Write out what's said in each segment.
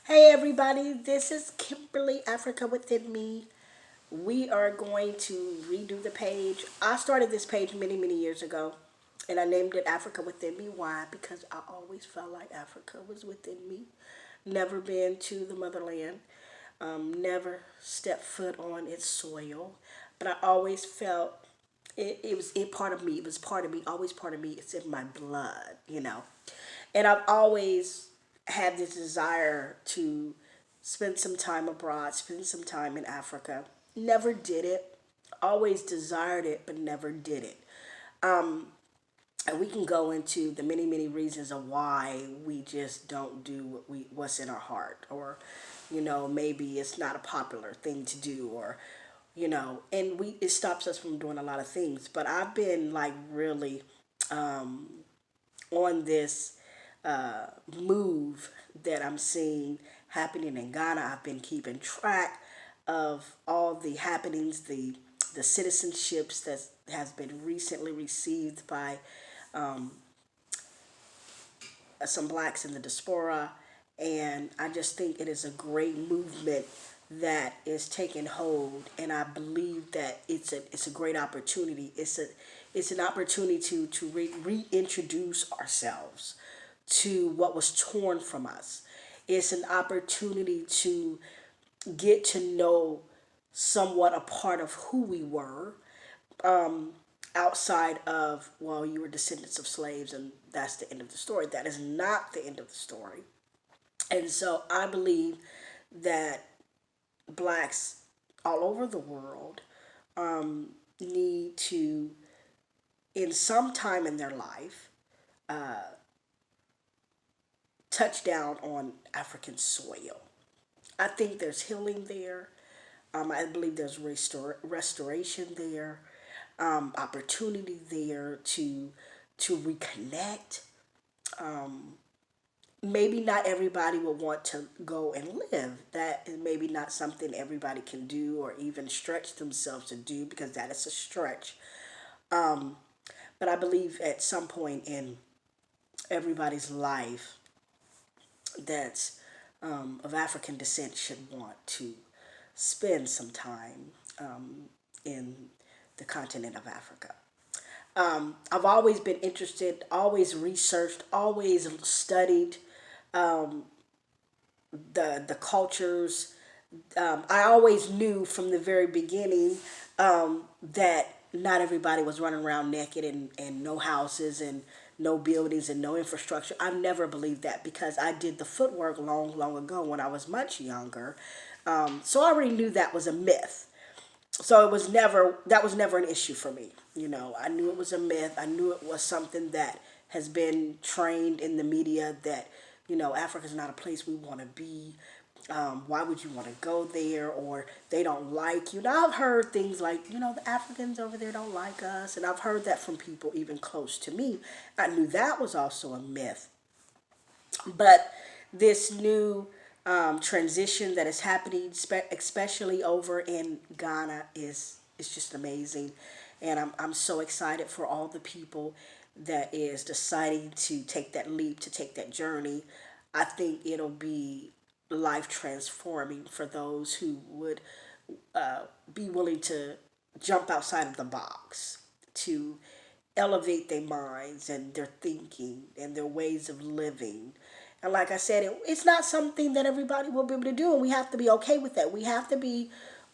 Hey everybody, this is Kimberly Africa Within Me. We are going to redo the page. I started this page many years ago and I named it Africa Within Me. Why? Because I always felt like Africa was within me. Never been to the motherland, never stepped foot on its soil, but I always felt it was part of me. It was part of me, always part of me. It's in my blood. And I've always had this desire to spend some time abroad, spend some time in Africa. Never did it. Always desired it, but never did it. And we can go into the many reasons of why we just don't do what's in our heart, or maybe it's not a popular thing to do, or and we it stops us from doing a lot of things. But I've been like really on this move that I'm seeing happening in Ghana. I've been keeping track of all the happenings, the citizenships that has been recently received by some blacks in the diaspora, and I just think it is a great movement that is taking hold, and I believe that it's a great opportunity. It's an opportunity to reintroduce ourselves to what was torn from us. It's an opportunity to get to know somewhat a part of who we were, outside of, well, you were descendants of slaves and that's the end of the story. That is not the end of the story. And so I believe that blacks all over the world need to, in some time in their life, touch down on African soil. I think there's healing there. I believe there's restoration there, opportunity there to reconnect. Maybe not everybody will want to go and live. That is maybe not something everybody can do or even stretch themselves to do, because that is a stretch. But I believe at some point in everybody's life that's of African descent should want to spend some time in the continent of Africa. I've always been interested, always researched, always studied the cultures. I always knew from the very beginning that not everybody was running around naked, and no houses and no buildings and no infrastructure. I never believed that, because I did the footwork long ago when I was much younger. So I already knew that was a myth. So that was never an issue for me. I knew it was a myth. I knew it was something that has been trained in the media, that Africa's not a place we want to be. Why would you want to go there? Or they don't like you. Now I've heard things like, the Africans over there don't like us, and I've heard that from people even close to me. I knew that was also a myth. But this new transition that is happening, especially over in Ghana, is just amazing, and I'm so excited for all the people that is deciding to take that leap, to take that journey. I think it'll be life transforming for those who would be willing to jump outside of the box, to elevate their minds and their thinking and their ways of living. And like I said, it's not something that everybody will be able to do, and we have to be okay with that. We have to be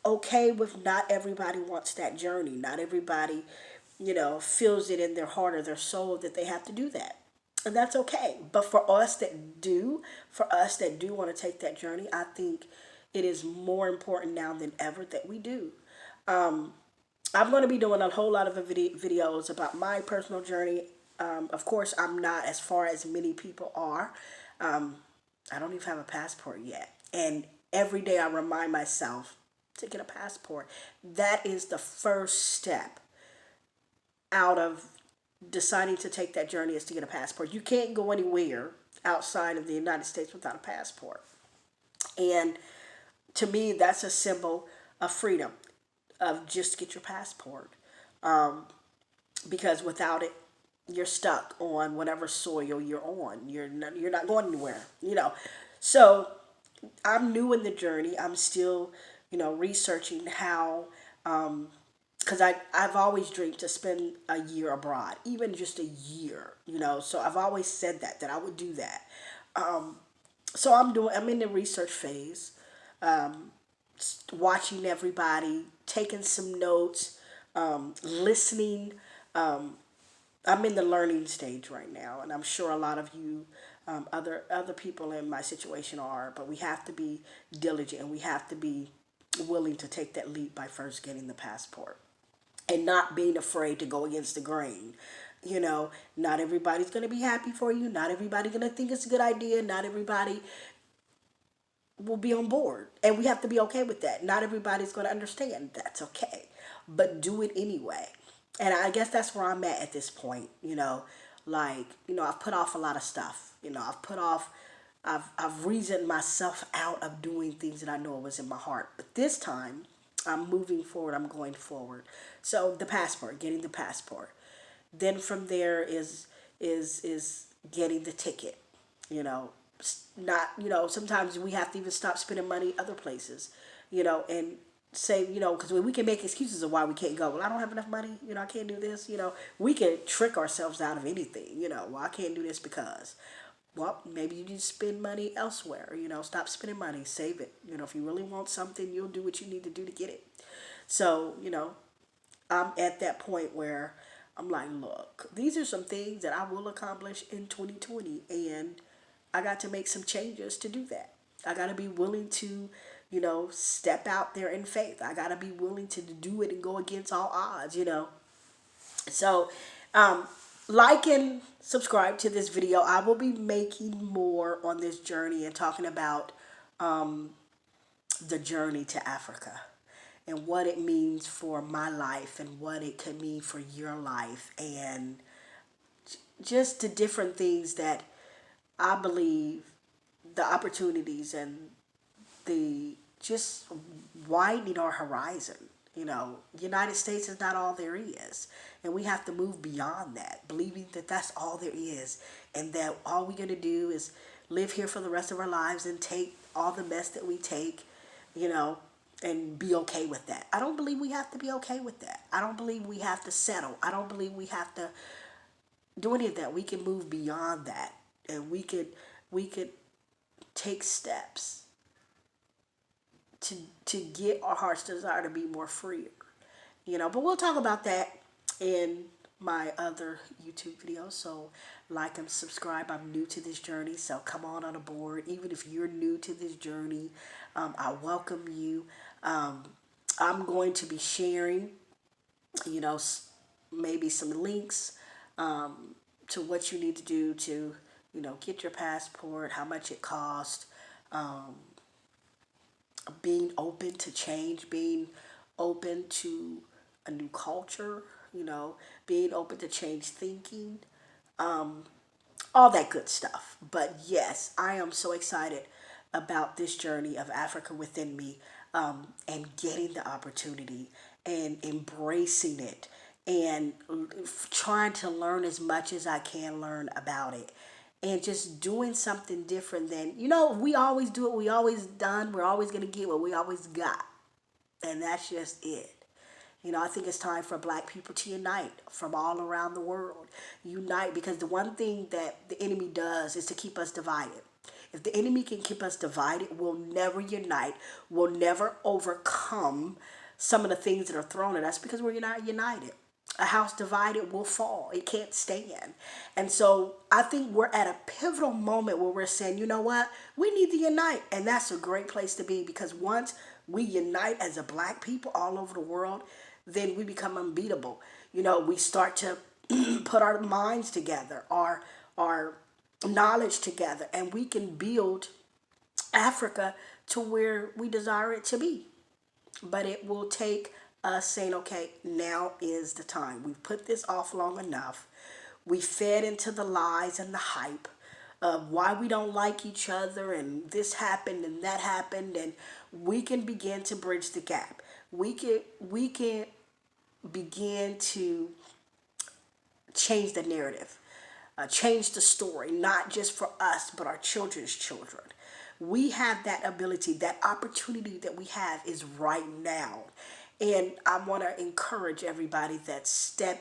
okay with not everybody wants that journey. Not everybody, feels it in their heart or their soul that they have to do that. And that's okay. But for us that do want to take that journey, I think it is more important now than ever that we do. I'm going to be doing a whole lot of videos about my personal journey. Of course, I'm not as far as many people are. Um, I don't even have a passport yet. And every day I remind myself to get a passport. That is the first step out of deciding to take that journey, is to get a passport. You can't go anywhere outside of the United States without a passport. And to me, that's a symbol of freedom, of just get your passport. Because without it, you're stuck on whatever soil you're on. You're not going anywhere. So I'm new in the journey. I'm still, researching how, because I've always dreamed to spend a year abroad, even just a year, So I've always said that I would do that. So I'm in the research phase, watching everybody, taking some notes, listening. I'm in the learning stage right now, and I'm sure a lot of you, other people in my situation are. But we have to be diligent, and we have to be willing to take that leap by first getting the passport, and not being afraid to go against the grain. Not everybody's going to be happy for you. Not everybody's going to think it's a good idea. Not everybody will be on board. And we have to be okay with that. Not everybody's going to understand. That's okay. But do it anyway. And I guess that's where I'm at this point, I've put off a lot of stuff. I've reasoned myself out of doing things that I know was in my heart. But this time, I'm moving forward. I'm going forward. So the passport, getting the passport. Then from there is getting the ticket. You know, not sometimes we have to even stop spending money other places. And say because we can make excuses of why we can't go. Well, I don't have enough money. I can't do this. We can trick ourselves out of anything. Well, I can't do this because. Well, maybe you need to spend money elsewhere. Stop spending money, save it. If you really want something, you'll do what you need to do to get it. So, I'm at that point where I'm like, look, these are some things that I will accomplish in 2020, and I got to make some changes to do that. I got to be willing to, step out there in faith. I got to be willing to do it and go against all odds. So, like and subscribe to this video. I will be making more on this journey and talking about the journey to Africa and what it means for my life and what it could mean for your life, and just the different things that I believe, the opportunities and the just widening our horizon. United States is not all there is, and we have to move beyond that, believing that that's all there is, and that all we're gonna do is live here for the rest of our lives and take all the mess that we take, you know, and be okay with that. I don't believe we have to be okay with that. I don't believe we have to settle. I don't believe we have to do any of that. We can move beyond that, and we could take steps to get our heart's desire to be more freer. But we'll talk about that in my other YouTube videos. So like and subscribe. I'm new to this journey, so come on aboard. Even if you're new to this journey, I welcome you. I'm going to be sharing, you know, maybe some links to what you need to do to, get your passport, how much it costs, being open to change, being open to a new culture, being open to change thinking, all that good stuff. But yes, I am so excited about this journey of Africa within me, and getting the opportunity and embracing it, and trying to learn as much as I can learn about it, and just doing something different than, we always do what we always done. We're always going to get what we always got. And that's just it. I think it's time for Black people to unite from all around the world. Unite, because the one thing that the enemy does is to keep us divided. If the enemy can keep us divided, we'll never unite. We'll never overcome some of the things that are thrown at us because we're not united. A house divided will fall. It can't stand. And so I think we're at a pivotal moment where we're saying, you know what? We need to unite. And that's a great place to be, because once we unite as a Black people all over the world, then we become unbeatable. We start to put our minds together, our knowledge together, and we can build Africa to where we desire it to be. But it will take us saying, okay, now is the time. We've put this off long enough. We fed into the lies and the hype of why we don't like each other, and this happened and that happened, and we can begin to bridge the gap. We can begin to change the narrative, change the story, not just for us, but our children's children. We have that ability, that opportunity that we have is right now. And I want to encourage everybody that's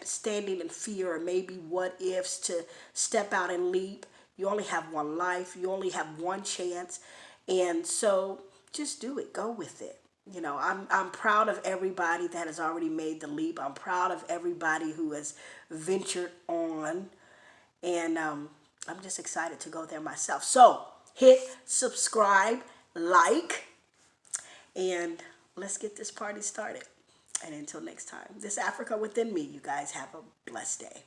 standing in fear or maybe what ifs to step out and leap. You only have one life. You only have one chance. And so just do it. Go with it. I'm proud of everybody that has already made the leap. I'm proud of everybody who has ventured on. And I'm just excited to go there myself. So hit subscribe, like, and let's get this party started. And until next time, this Africa within me, you guys have a blessed day.